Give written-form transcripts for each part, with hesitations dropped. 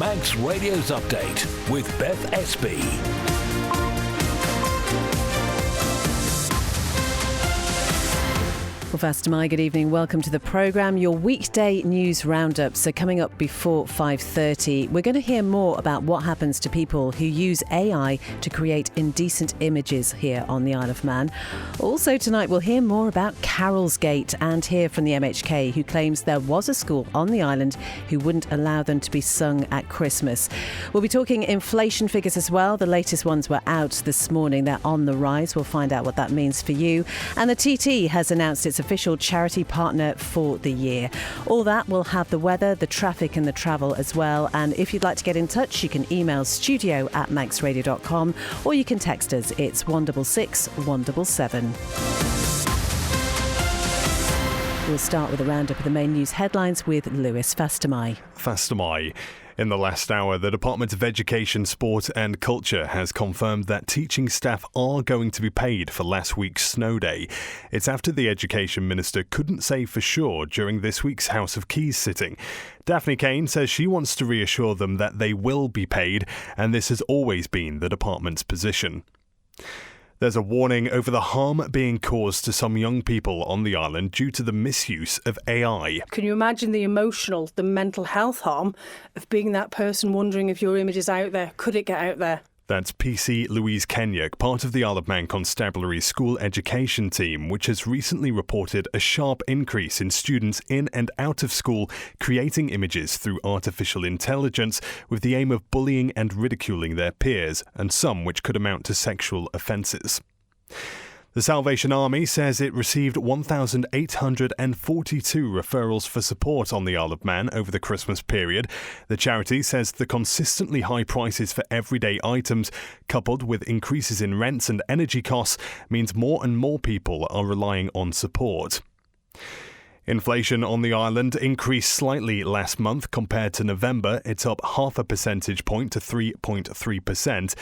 Manx Radio's Update with Beth Espy. Well, first, my good evening. Welcome to the programme, your weekday news roundup. So coming up before 5:30, we're going to hear more about what happens to people who use AI to create indecent images here on the Isle of Man. Also tonight, we'll hear more about Carolsgate and hear from the MHK, who claims there was a school on the island who wouldn't allow them to be sung at Christmas. We'll be talking inflation figures as well. The latest ones were out this morning. They're on the rise. We'll find out what that means for you. And the TT has announced its official charity partner for the year. All that, will have the weather, the traffic and the travel as well. And if you'd like to get in touch, you can email studio@manxradio.com or you can text us. It's 166 177. We'll start with a roundup of the main news headlines with Lewis Fastamai. In the last hour, the Department of Education, Sport and Culture has confirmed that teaching staff are going to be paid for last week's snow day. It's after the Education Minister couldn't say for sure during this week's House of Keys sitting. Daphne Kane says she wants to reassure them that they will be paid, and this has always been the department's position. There's a warning over the harm being caused to some young people on the island due to the misuse of AI. Can you imagine the emotional, the mental health harm of being that person wondering if your image is out there? Could it get out there? That's PC Louise Kenyuk, part of the Isle of Man Constabulary School Education Team, which has recently reported a sharp increase in students in and out of school creating images through artificial intelligence with the aim of bullying and ridiculing their peers, and some which could amount to sexual offences. The Salvation Army says it received 1,842 referrals for support on the Isle of Man over the Christmas period. The charity says the consistently high prices for everyday items, coupled with increases in rents and energy costs, means more and more people are relying on support. Inflation on the island increased slightly last month compared to November. It's up half a percentage point to 3.3%.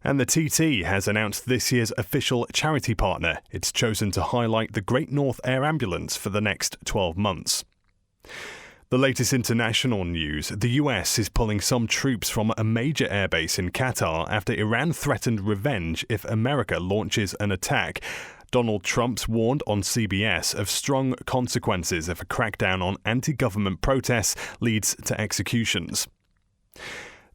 And the TT has announced this year's official charity partner. It's chosen to highlight the Great North Air Ambulance for the next 12 months. The latest international news. The US is pulling some troops from a major airbase in Qatar after Iran threatened revenge if America launches an attack. Donald Trump's warned on CBS of strong consequences if a crackdown on anti-government protests leads to executions.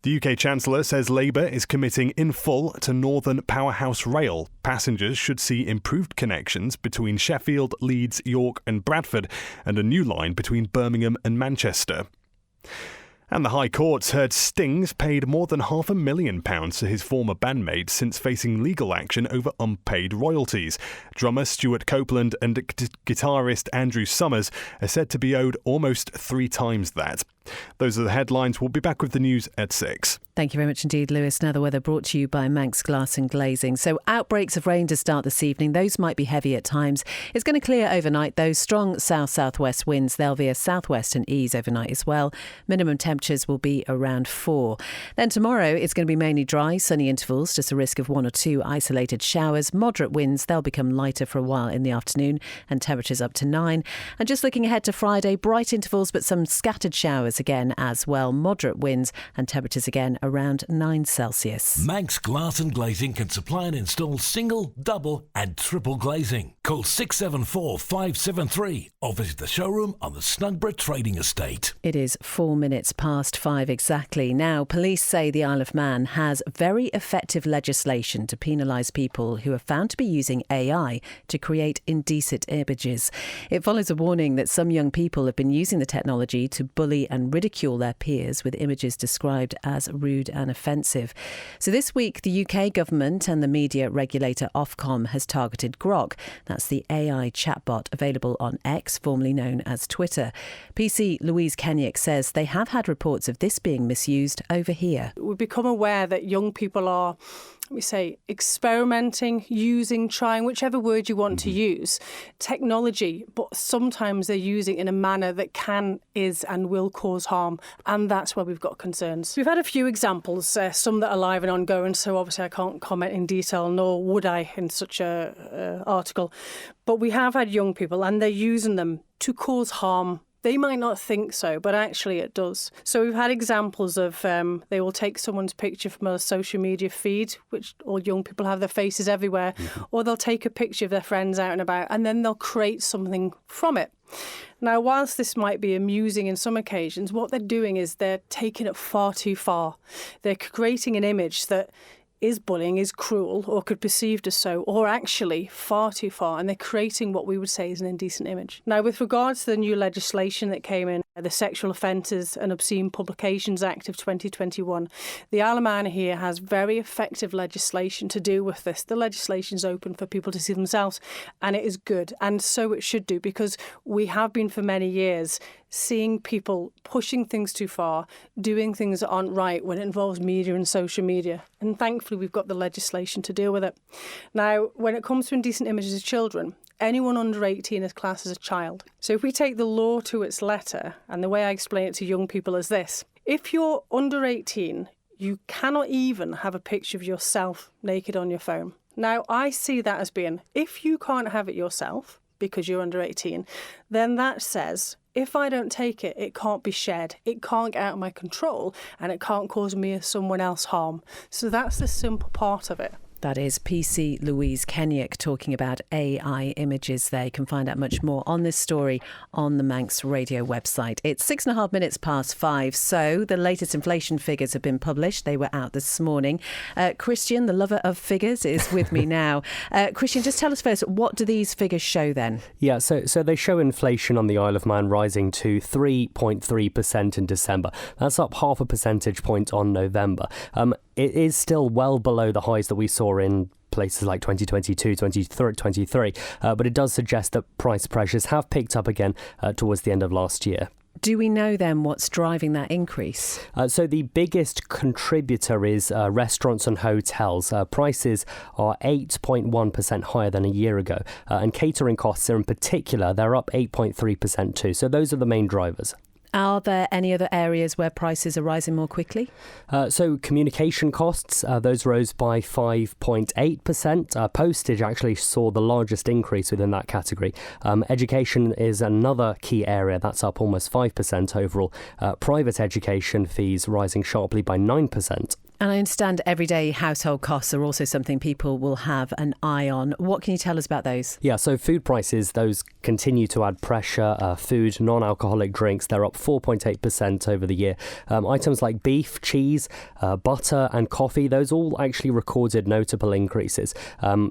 The UK Chancellor says Labour is committing in full to Northern Powerhouse Rail. Passengers should see improved connections between Sheffield, Leeds, York and Bradford, and a new line between Birmingham and Manchester. And the High Court's heard Sting's paid more than £500,000 to his former bandmates since facing legal action over unpaid royalties. Drummer Stuart Copeland and guitarist Andrew Summers are said to be owed almost 3 times that. Those are the headlines. We'll be back with the news at 6. Thank you very much indeed, Lewis. Now the weather brought to you by Manx Glass and Glazing. So outbreaks of rain to start this evening. Those might be heavy at times. It's going to clear overnight. Those strong south-southwest winds, they'll veer southwest and ease overnight as well. Minimum temperatures will be around 4. Then tomorrow it's going to be mainly dry, sunny intervals, just a risk of 1 or 2 isolated showers. Moderate winds, they'll become lighter for a while in the afternoon and temperatures up to 9. And just looking ahead to Friday, bright intervals but some scattered showers again as well. Moderate winds and temperatures again around 9 Celsius. Manx Glass and Glazing can supply and install single, double and triple glazing. Call 674 573 or visit the showroom on the Snugborough Trading Estate. It is 4 minutes past 5 exactly. Now, police say the Isle of Man has very effective legislation to penalise people who are found to be using AI to create indecent images. It follows a warning that some young people have been using the technology to bully and ridicule their peers with images described as rude and offensive. So this week, the UK government and the media regulator Ofcom has targeted Grok. That's the AI chatbot available on X, formerly known as Twitter. PC Louise Kenyuk says they have had reports of this being misused over here. We've become aware that young people are, let me say, experimenting, using, trying, whichever word you want to use, technology, but sometimes they're using it in a manner that can, is and will cause harm. And that's where we've got concerns. We've had a few examples, some that are live and ongoing, so obviously I can't comment in detail, nor would I in such a article. But we have had young people and they're using them to cause harm They might not think so, but actually it does. So we've had examples of they will take someone's picture from a social media feed, which all young people have their faces everywhere, or they'll take a picture of their friends out and about, and then they'll create something from it. Now, whilst this might be amusing in some occasions, what they're doing is they're taking it far too far. They're creating an image that is bullying, is cruel, or could be perceived as so, or actually far too far, and they're creating what we would say is an indecent image. Now, with regards to the new legislation that came in, the Sexual Offences and Obscene Publications Act of 2021, the Isle of Man here has very effective legislation to deal with this. The legislation's open for people to see themselves, and it is good, and so it should do, because we have been for many years seeing people pushing things too far, doing things that aren't right when it involves media and social media. And thankfully, we've got the legislation to deal with it. Now, when it comes to indecent images of children, anyone under 18 is classed as a child. So if we take the law to its letter, and the way I explain it to young people is this: if you're under 18, you cannot even have a picture of yourself naked on your phone. Now, I see that as being, if you can't have it yourself because you're under 18, then that says, if I don't take it, it can't be shared, it can't get out of my control, and it can't cause me or someone else harm. So that's the simple part of it. That is PC Louise Kenyuk talking about AI images there. You can find out much more on this story on the Manx Radio website. It's 6.5 minutes past 5. So the latest inflation figures have been published. They were out this morning. Christian, the lover of figures, is with me now. Christian, just tell us first, what do these figures show then? Yeah, so they show inflation on the Isle of Man rising to 3.3% in December. That's up 0.5 percentage point on November. It is still well below the highs that we saw in places like 2022, 2023, but it does suggest that price pressures have picked up again towards the end of last year. Do we know then what's driving that increase? So the biggest contributor is restaurants and hotels. Prices are 8.1% higher than a year ago. And catering costs are in particular, they're up 8.3% too. So those are the main drivers. Are there any other areas where prices are rising more quickly? So communication costs, those rose by 5.8%. Postage actually saw the largest increase within that category. Education is another key area. That's up almost 5% overall. Private education fees rising sharply by 9%. And I understand everyday household costs are also something people will have an eye on. What can you tell us about those? Yeah, so food prices, those continue to add pressure. Food, non-alcoholic drinks, they're up 4.8% over the year. Items like beef, cheese, butter and coffee, those all actually recorded notable increases.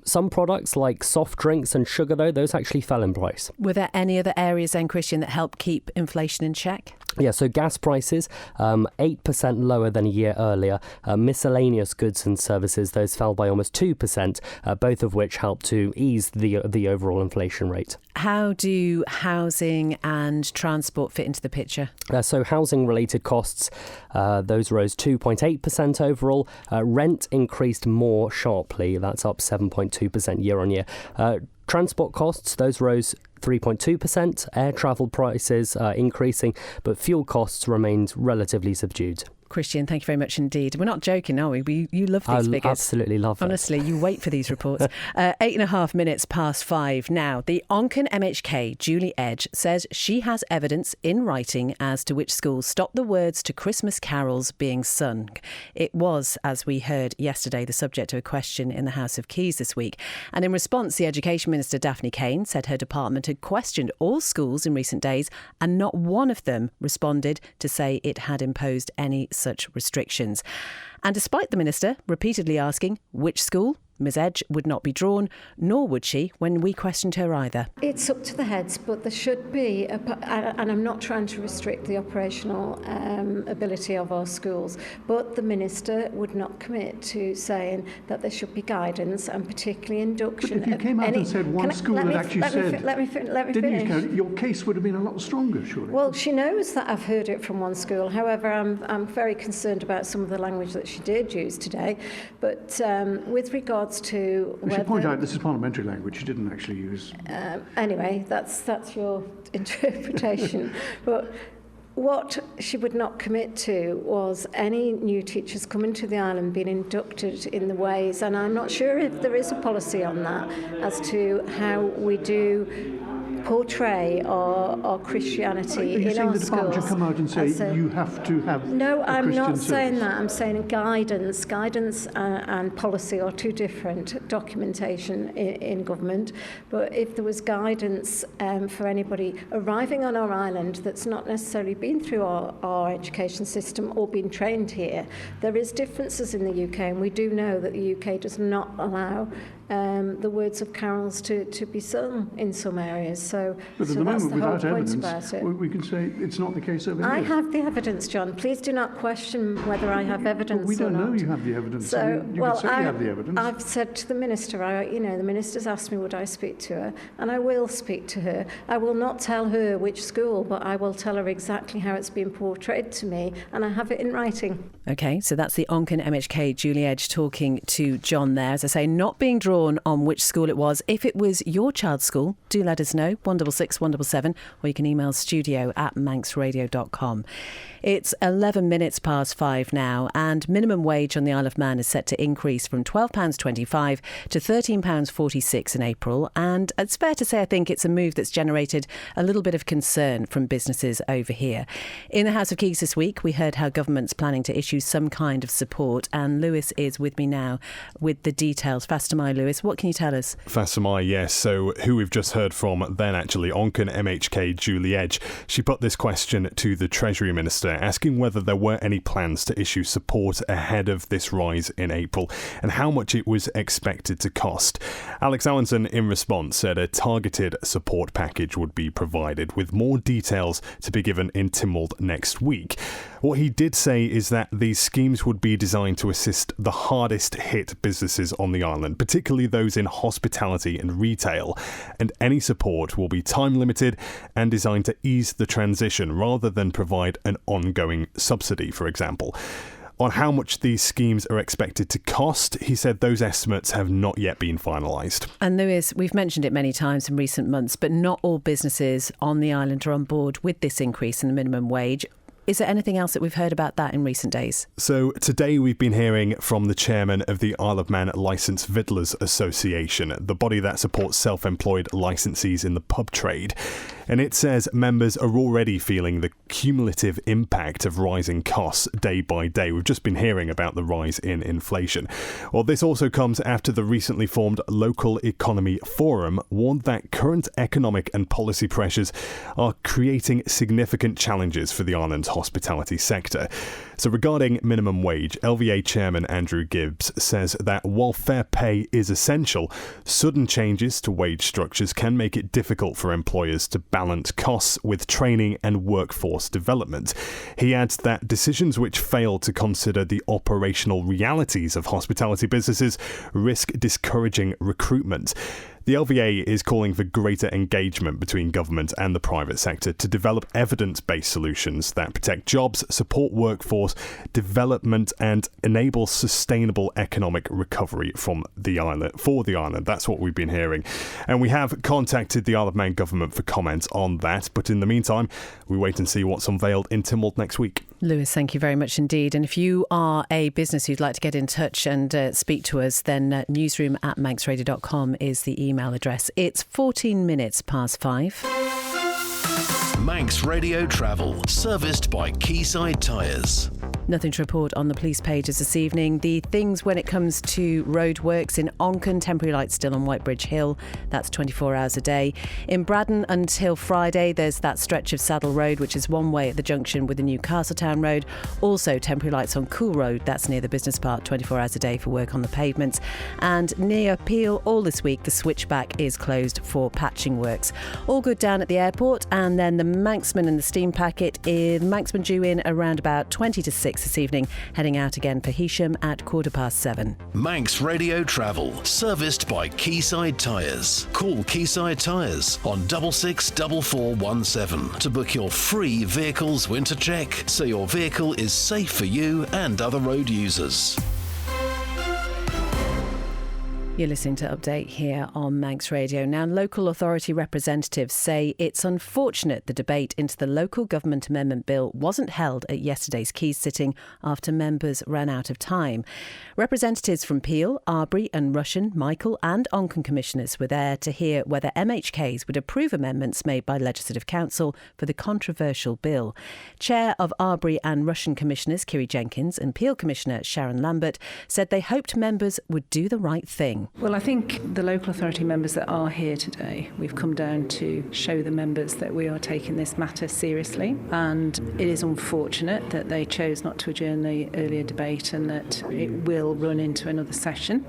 Some products like soft drinks and sugar, though, those actually fell in price. Were there any other areas then, Christian, that help keep inflation in check? Yeah, so gas prices, 8% lower than a year earlier. Miscellaneous goods and services, those fell by almost 2%, both of which helped to ease the overall inflation rate. How do housing and transport fit into the picture? So housing-related costs, those rose 2.8% overall. Rent increased more sharply. That's up 7.2% year on year. Transport costs, those rose 3.2%. Air travel prices increasing, but fuel costs remained relatively subdued. Christian, thank you very much indeed. We're not joking, are we? You love these figures. I absolutely love it. Honestly, you wait for these reports. 8.5 minutes past 5. Now, the Onken MHK, Julie Edge, says she has evidence in writing as to which schools stopped the words to Christmas carols being sung. It was, as we heard yesterday, the subject of a question in the House of Keys this week. And in response, the Education Minister, Daphne Kane, said her department had questioned all schools in recent days and not one of them responded to say it had imposed any such restrictions. And despite the minister repeatedly asking which school, Ms Edge would not be drawn, nor would she when we questioned her either. It's up to the heads, but there should be, and I'm not trying to restrict the operational ability of our schools, but the minister would not commit to saying that there should be guidance and particularly induction. But if you came out and said one school had actually said, let me didn't finish. Your case would have been a lot stronger, surely. Well, she knows that I've heard it from one school. However, I'm very concerned about some of the language that she did use today. But with regards to we should point out this is parliamentary language. She didn't actually use. Anyway, that's your interpretation. But what she would not commit to was any new teachers coming to the island being inducted in the ways, and I'm not sure if there is a policy on that as to how we do portray our Christianity Are you in saying our the department schools. should come out and say you have to have No, a I'm Christian not saying service? that. I'm saying guidance. Guidance and policy are two different documentation in government. But if there was guidance for anybody arriving on our island that's not necessarily been through our education system or been trained here, there is differences in the UK, and we do know that the UK does not allow the words of carols to be sung in some areas. So, But at so the that's moment, the whole without point evidence, about it. we can say it's not the case over I here. have the evidence, John. Please do not question whether I have evidence But we don't or know not. you have the evidence. So, I mean, you well, could say you have the evidence. I've said to the minister, the minister's asked me would I speak to her, and I will speak to her. I will not tell her which school, but I will tell her exactly how it's been portrayed to me, and I have it in writing. OK, so that's the Onken MHK Julie Edge talking to John there. As I say, not being drawn on which school it was. If it was your child's school, do let us know, 166 177, or you can email studio@manxradio.com. It's 11 minutes past 5 now, and minimum wage on the Isle of Man is set to increase from £12.25 to £13.46 in April. And it's fair to say, I think it's a move that's generated a little bit of concern from businesses over here. In the House of Keys this week, we heard how government's planning to issue some kind of support, and Lewis is with me now with the details. Fastamai, Lewis, what can you tell us? Fastamai, yes. So who we've just heard from then, actually, Onken MHK Julie Edge, she put this question to the Treasury Minister, asking whether there were any plans to issue support ahead of this rise in April and how much it was expected to cost. Alex Allenson, in response, said a targeted support package would be provided, with more details to be given in Tynwald next week. What he did say is that these schemes would be designed to assist the hardest hit businesses on the island, particularly those in hospitality and retail, and any support will be time limited and designed to ease the transition rather than provide an ongoing subsidy, for example. On how much these schemes are expected to cost, he said those estimates have not yet been finalised. And Lewis, we've mentioned it many times in recent months, but not all businesses on the island are on board with this increase in the minimum wage. Is there anything else that we've heard about that in recent days? So today we've been hearing from the chairman of the Isle of Man Licensed Victuallers Association, the body that supports self-employed licensees in the pub trade. And it says members are already feeling the cumulative impact of rising costs day by day. We've just been hearing about the rise in inflation. Well, this also comes after the recently formed Local Economy Forum warned that current economic and policy pressures are creating significant challenges for the island's hospitality sector. So regarding minimum wage, LVA Chairman Andrew Gibbs says that while fair pay is essential, sudden changes to wage structures can make it difficult for employers to balance costs with training and workforce development. He adds that decisions which fail to consider the operational realities of hospitality businesses risk discouraging recruitment. The LVA is calling for greater engagement between government and the private sector to develop evidence-based solutions that protect jobs, support workforce development and enable sustainable economic recovery for the island. That's what we've been hearing. And we have contacted the Isle of Man government for comments on that. But in the meantime, we wait and see what's unveiled in Tynwald next week. Lewis, thank you very much indeed. And if you are a business who'd like to get in touch and speak to us, then newsroom@manxradio.com is the email address. It's 14 minutes past 5. Manx Radio Travel, serviced by Quayside Tyres. Nothing to report on the police pages this evening. The things when it comes to roadworks in Onken, temporary lights still on Whitebridge Hill. That's 24 hours a day. In Braddon until Friday, there's that stretch of Saddle Road, which is one way at the junction with the new Castletown Road. Also, temporary lights on Cool Road. That's near the business park, 24 hours a day for work on the pavements. And near Peel, all this week, the switchback is closed for patching works. All good down at the airport. And then the Manxman and the steam packet. Manxman due in around about 20 to 6 this evening, heading out again for Heysham at 7:15. Manx Radio Travel, serviced by Quayside Tyres. Call Quayside Tyres on 664417 to book your free vehicles winter check so your vehicle is safe for you and other road users. You're listening to Update here on Manx Radio. Now, local authority representatives say it's unfortunate the debate into the local government amendment bill wasn't held at yesterday's Keys sitting after members ran out of time. Representatives from Peel, Arbury and Rushen, Michael and Onchan commissioners were there to hear whether MHKs would approve amendments made by Legislative Council for the controversial bill. Chair of Arbury and Rushen commissioners Kiri Jenkins and Peel Commissioner Sharon Lambert said they hoped members would do the right thing. Well, I think the local authority members that are here today, we've come down to show the members that we are taking this matter seriously, and it is unfortunate that they chose not to adjourn the earlier debate and that it will run into another session.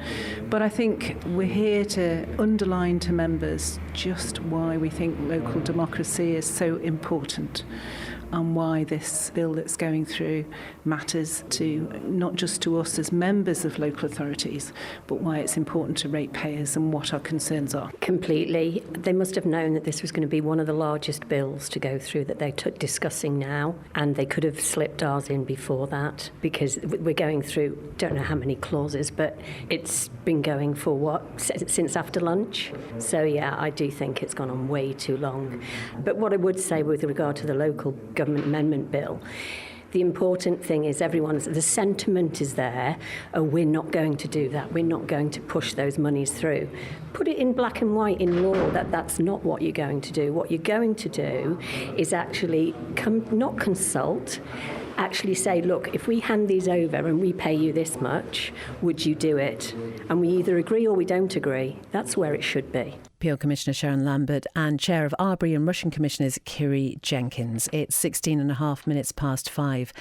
But I think we're here to underline to members just why we think local democracy is so important, and why this bill that's going through matters to not just to us as members of local authorities, but why it's important to ratepayers and what our concerns are. Completely. They must have known that this was going to be one of the largest bills to go through that they're discussing now, and they could have slipped ours in before that, because we're going through, don't know how many clauses, but it's been going for since after lunch. So yeah, I do think it's gone on way too long. But what I would say with regard to the local government amendment bill, the important thing is the sentiment is there, we're not going to do that, we're not going to push those monies through. Put it in black and white in law that that's not what you're going to do. What you're going to do is actually not consult, actually say, look, if we hand these over and we pay you this much, would you do it? And we either agree or we don't agree. That's where it should be. Peel Commissioner Sharon Lambert and Chair of Arbury and Rushen Commissioners Kiri Jenkins. It's 16 and a half minutes past 5.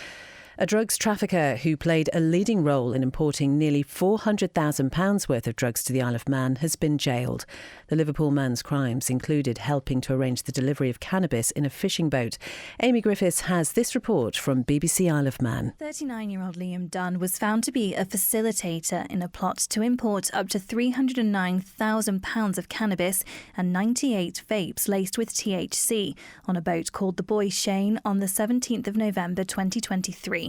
A drugs trafficker who played a leading role in importing nearly £400,000 worth of drugs to the Isle of Man has been jailed. The Liverpool man's crimes included helping to arrange the delivery of cannabis in a fishing boat. Amy Griffiths has this report from BBC Isle of Man. 39-year-old Liam Dunn was found to be a facilitator in a plot to import up to £309,000 of cannabis and 98 vapes laced with THC on a boat called the Boy Shane on the 17th of November 2023.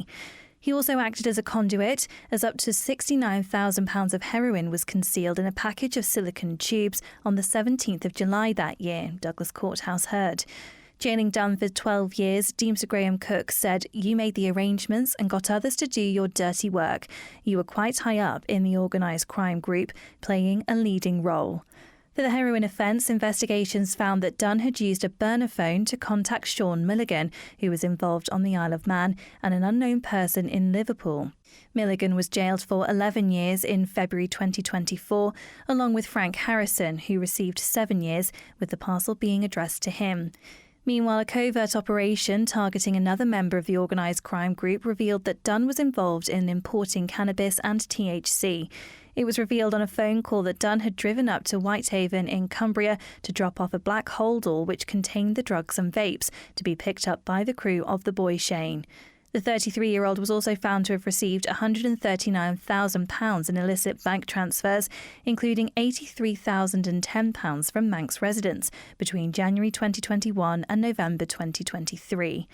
He also acted as a conduit, as up to £69,000 of heroin was concealed in a package of silicone tubes on the 17th of July that year, Douglas Courthouse heard. Jailing Dunn for 12 years, Dean Sir Graham Cook said, "You made the arrangements and got others to do your dirty work. You were quite high up in the organised crime group, playing a leading role." For the heroin offence, investigations found that Dunn had used a burner phone to contact Sean Milligan, who was involved on the Isle of Man, and an unknown person in Liverpool. Milligan was jailed for 11 years in February 2024, along with Frank Harrison, who received 7 years, with the parcel being addressed to him. Meanwhile, a covert operation targeting another member of the organised crime group revealed that Dunn was involved in importing cannabis and THC. It was revealed on a phone call that Dunn had driven up to Whitehaven in Cumbria to drop off a black holdall which contained the drugs and vapes to be picked up by the crew of the Boy Shane. The 33-year-old was also found to have received £139,000 in illicit bank transfers, including £83,010 from Manx residents between January 2021 and November 2023.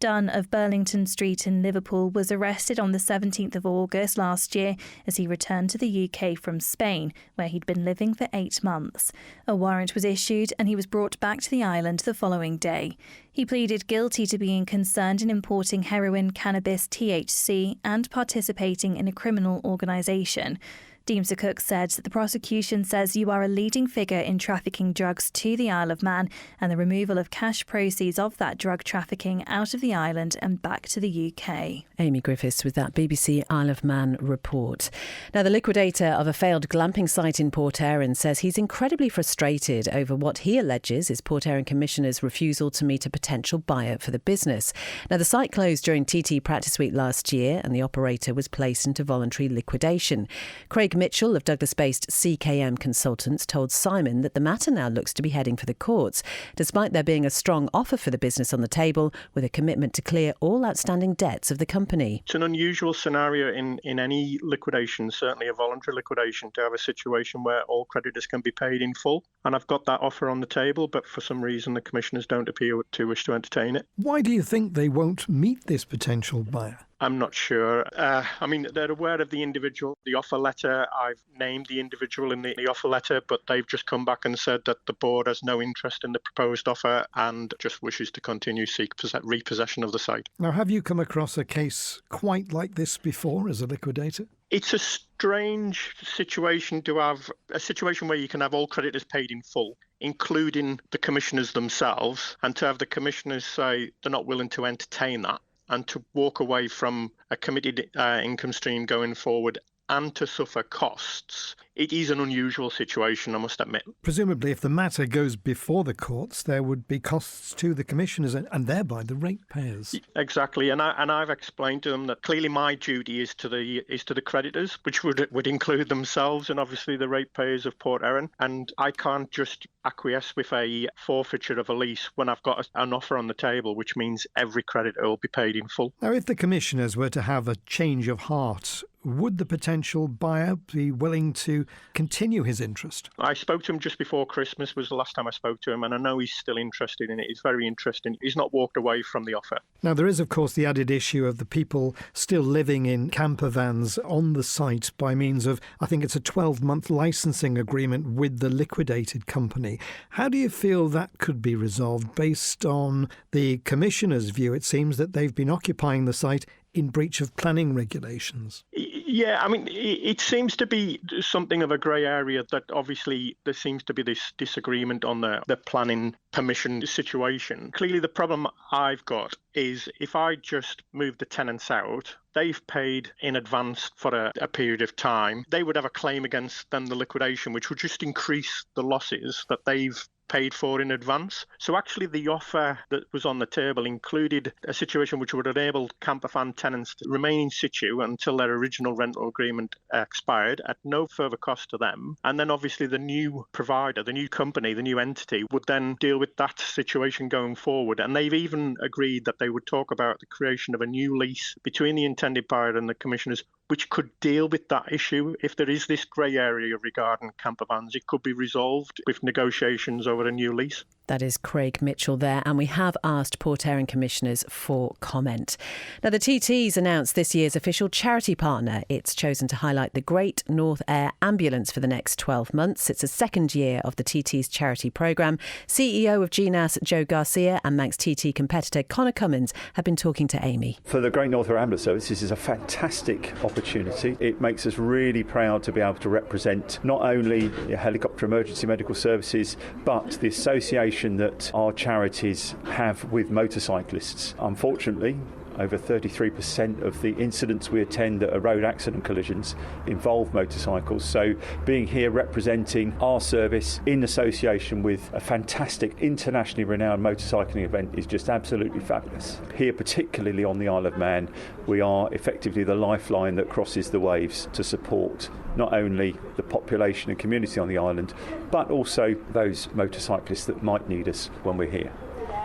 Dunn of Burlington Street in Liverpool was arrested on the 17th of August last year as he returned to the UK from Spain, where he'd been living for 8 months. A warrant was issued and he was brought back to the island the following day. He pleaded guilty to being concerned in importing heroin, cannabis, THC and participating in a criminal organisation. Dean Sir Cook said the prosecution says you are a leading figure in trafficking drugs to the Isle of Man and the removal of cash proceeds of that drug trafficking out of the island and back to the UK. Amy Griffiths with that BBC Isle of Man report. Now, the liquidator of a failed glamping site in Port Erin says he's incredibly frustrated over what he alleges is Port Erin Commissioner's refusal to meet a potential buyer for the business. Now, the site closed during TT Practice Week last year and the operator was placed into voluntary liquidation. Craig Mitchell of Douglas-based CKM Consultants told Simon that the matter now looks to be heading for the courts, despite there being a strong offer for the business on the table with a commitment to clear all outstanding debts of the company. It's an unusual scenario in any liquidation, certainly a voluntary liquidation, to have a situation where all creditors can be paid in full. And I've got that offer on the table, but for some reason the commissioners don't appear to wish to entertain it. Why do you think they won't meet this potential buyer? I'm not sure. I mean, they're aware of the individual, the offer letter. I've named the individual in the offer letter, but they've just come back and said that the board has no interest in the proposed offer and just wishes to continue seek repossession of the site. Now, have you come across a case quite like this before as a liquidator? It's a strange situation to have a situation where you can have all creditors paid in full, including the commissioners themselves, and to have the commissioners say they're not willing to entertain that, and to walk away from a committed income stream going forward and to suffer costs. It is an unusual situation, I must admit. Presumably, if the matter goes before the courts, there would be costs to the commissioners and thereby the ratepayers. Exactly, and I've explained to them that clearly my duty is to the creditors, which would include themselves and obviously the ratepayers of Port Erin, and I can't just acquiesce with a forfeiture of a lease when I've got an offer on the table, which means every creditor will be paid in full. Now, if the commissioners were to have a change of heart, would the potential buyer be willing to continue his interest? I spoke to him just before Christmas, was the last time I spoke to him, and I know he's still interested in it. He's very interested. He's not walked away from the offer. Now, there is, of course, the added issue of the people still living in camper vans on the site by means of, I think it's a 12-month licensing agreement with the liquidated company. How do you feel that could be resolved? Based on the commissioner's view, it seems that they've been occupying the site in breach of planning regulations. Yeah, I mean, it seems to be something of a grey area that obviously there seems to be this disagreement on the planning permission situation. Clearly, the problem I've got is if I just move the tenants out, they've paid in advance for a period of time. They would have a claim against then the liquidation, which would just increase the losses that they've paid for in advance. So actually the offer that was on the table included a situation which would enable campervan tenants to remain in situ until their original rental agreement expired at no further cost to them. And then obviously the new provider, the new company, the new entity would then deal with that situation going forward. And they've even agreed that they would talk about the creation of a new lease between the intended buyer and the commissioners, which could deal with that issue. If there is this grey area regarding campervans, it could be resolved with negotiations over a new lease. That is Craig Mitchell there, and we have asked Port Erin commissioners for comment. Now, the TT's announced this year's official charity partner. It's chosen to highlight the Great North Air Ambulance for the next 12 months. It's the second year of the TT's charity programme. CEO of GNAS, Joe Garcia, and Manx TT competitor Connor Cummins have been talking to Amy. For the Great North Air Ambulance Service, this is a fantastic opportunity. It makes us really proud to be able to represent not only helicopter emergency medical services, but the association that our charities have with motorcyclists. Unfortunately, over 33% of the incidents we attend that are road accident collisions involve motorcycles. So being here representing our service in association with a fantastic internationally renowned motorcycling event is just absolutely fabulous. Here, particularly on the Isle of Man, we are effectively the lifeline that crosses the waves to support not only the population and community on the island, but also those motorcyclists that might need us when we're here.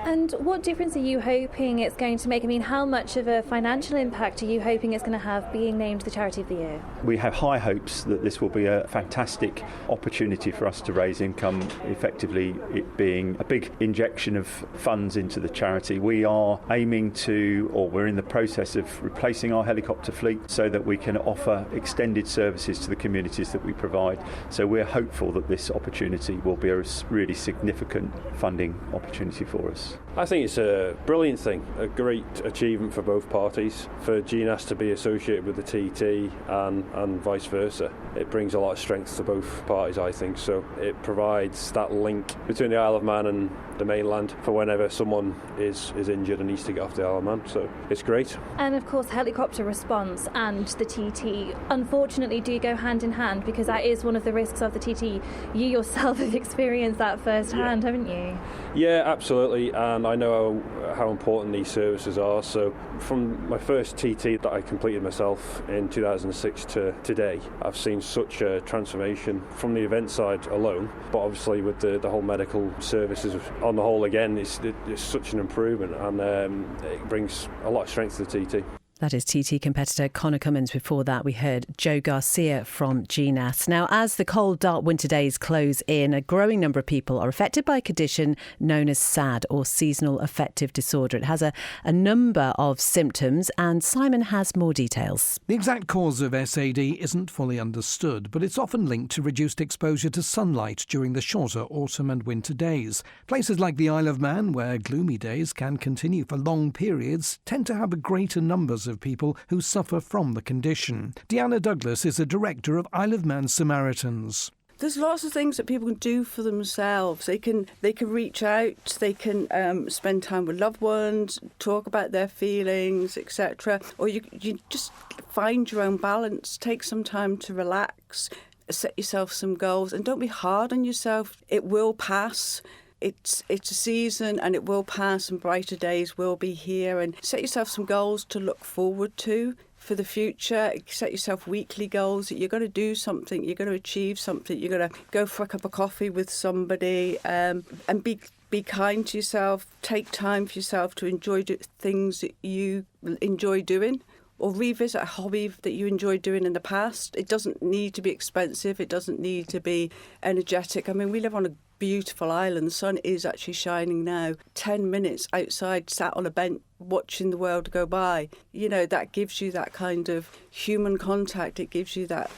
And what difference are you hoping it's going to make? I mean, how much of a financial impact are you hoping it's going to have being named the Charity of the Year? We have high hopes that this will be a fantastic opportunity for us to raise income, effectively it being a big injection of funds into the charity. We are aiming to, or we're in the process of replacing our helicopter fleet so that we can offer extended services to the communities that we provide. So we're hopeful that this opportunity will be a really significant funding opportunity for us. I think it's a brilliant thing, a great achievement for both parties. For GNAS to be associated with the TT and vice versa, it brings a lot of strength to both parties, I think. So it provides that link between the Isle of Man and the mainland for whenever someone is injured and needs to get off the Isle of Man. So it's great. And of course, helicopter response and the TT unfortunately do go hand in hand, because that is one of the risks of the TT. You yourself have experienced that firsthand, haven't you? Yeah, absolutely. And I know how important these services are. So from my first TT that I completed myself in 2006 to today, I've seen such a transformation from the event side alone, but obviously with the whole medical services on the whole again, it's such an improvement, and it brings a lot of strength to the TT. That is TT competitor Connor Cummins. Before that, we heard Joe Garcia from GNAS. Now, as the cold, dark winter days close in, a growing number of people are affected by a condition known as SAD, or seasonal affective disorder. It has a number of symptoms, and Simon has more details. The exact cause of SAD isn't fully understood, but it's often linked to reduced exposure to sunlight during the shorter autumn and winter days. Places like the Isle of Man, where gloomy days can continue for long periods, tend to have a greater numbers of people who suffer from the condition. Deanna Douglas is a director of Isle of Man Samaritans. There's lots of things that people can do for themselves. They can reach out, they can spend time with loved ones, talk about their feelings, etc. Or you just find your own balance, take some time to relax, set yourself some goals, and don't be hard on yourself. It will pass. It's a season and it will pass, and brighter days will be here. And set yourself some goals to look forward to for the future. Set yourself weekly goals that you're going to do something, you're going to achieve something, you're going to go for a cup of coffee with somebody, and be kind to yourself. Take time for yourself to enjoy things that you enjoy doing, or revisit a hobby that you enjoyed doing in the past. It doesn't need to be expensive. It doesn't need to be energetic. I mean, we live on a beautiful island. The sun is actually shining now. 10 minutes outside, sat on a bench, watching the world go by. You know, that gives you that kind of human contact. It gives you that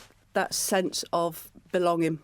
sense of belonging.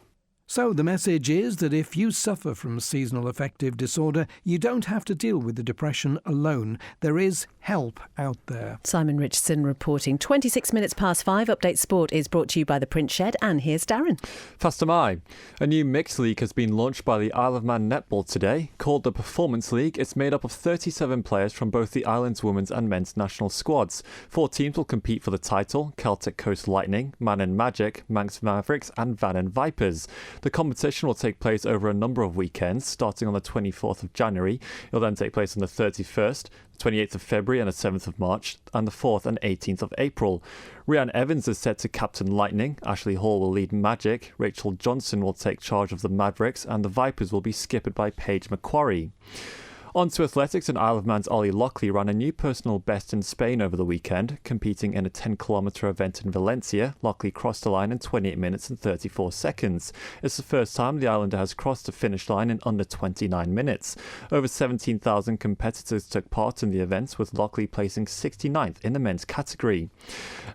So the message is that if you suffer from seasonal affective disorder, you don't have to deal with the depression alone. There is help out there. Simon Richardson reporting. 26 minutes past 5. Update Sport is brought to you by the Print Shed, and here's Darren. Fast am I. A new mixed league has been launched by the Isle of Man Netball today. Called the Performance League, it's made up of 37 players from both the island's women's and men's national squads. 4 teams will compete for the title: Celtic Coast Lightning, Manning Magic, Manx Mavericks and Vannin Vipers. The competition will take place over a number of weekends, starting on the 24th of January. It'll then take place on the 31st, the 28th of February and the 7th of March, and the 4th and 18th of April. Rhiannon Evans is set to captain Lightning, Ashley Hall will lead Magic, Rachel Johnson will take charge of the Mavericks, and the Vipers will be skippered by Paige Macquarie. On to athletics, and Isle of Man's Ollie Lockley ran a new personal best in Spain over the weekend. Competing in a 10-kilometre event in Valencia, Lockley crossed the line in 28 minutes and 34 seconds. It's the first time the Islander has crossed the finish line in under 29 minutes. Over 17,000 competitors took part in the events, with Lockley placing 69th in the men's category.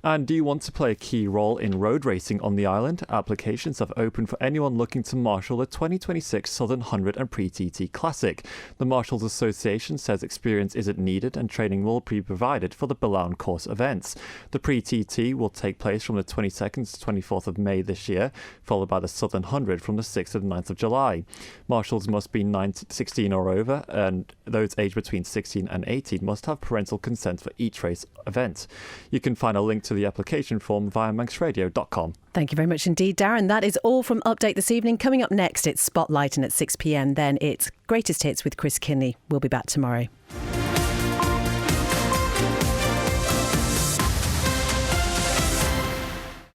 And do you want to play a key role in road racing on the island? Applications have opened for anyone looking to marshal the 2026 Southern 100 and Pre-TT Classic. The Marshals Association says experience isn't needed and training will be provided for the Belawn course events. The Pre-TT will take place from the 22nd to 24th of May this year, followed by the Southern 100 from the 6th to the 9th of July. Marshals must be 16 or over, and those aged between 16 and 18 must have parental consent for each race event. You can find a link to the application form via manxradio.com. Thank you very much indeed, Darren. That is all from Update this evening. Coming up next, it's Spotlight, and at 6 p.m. then it's Greatest Hits with Chris Kinney. We'll be back tomorrow.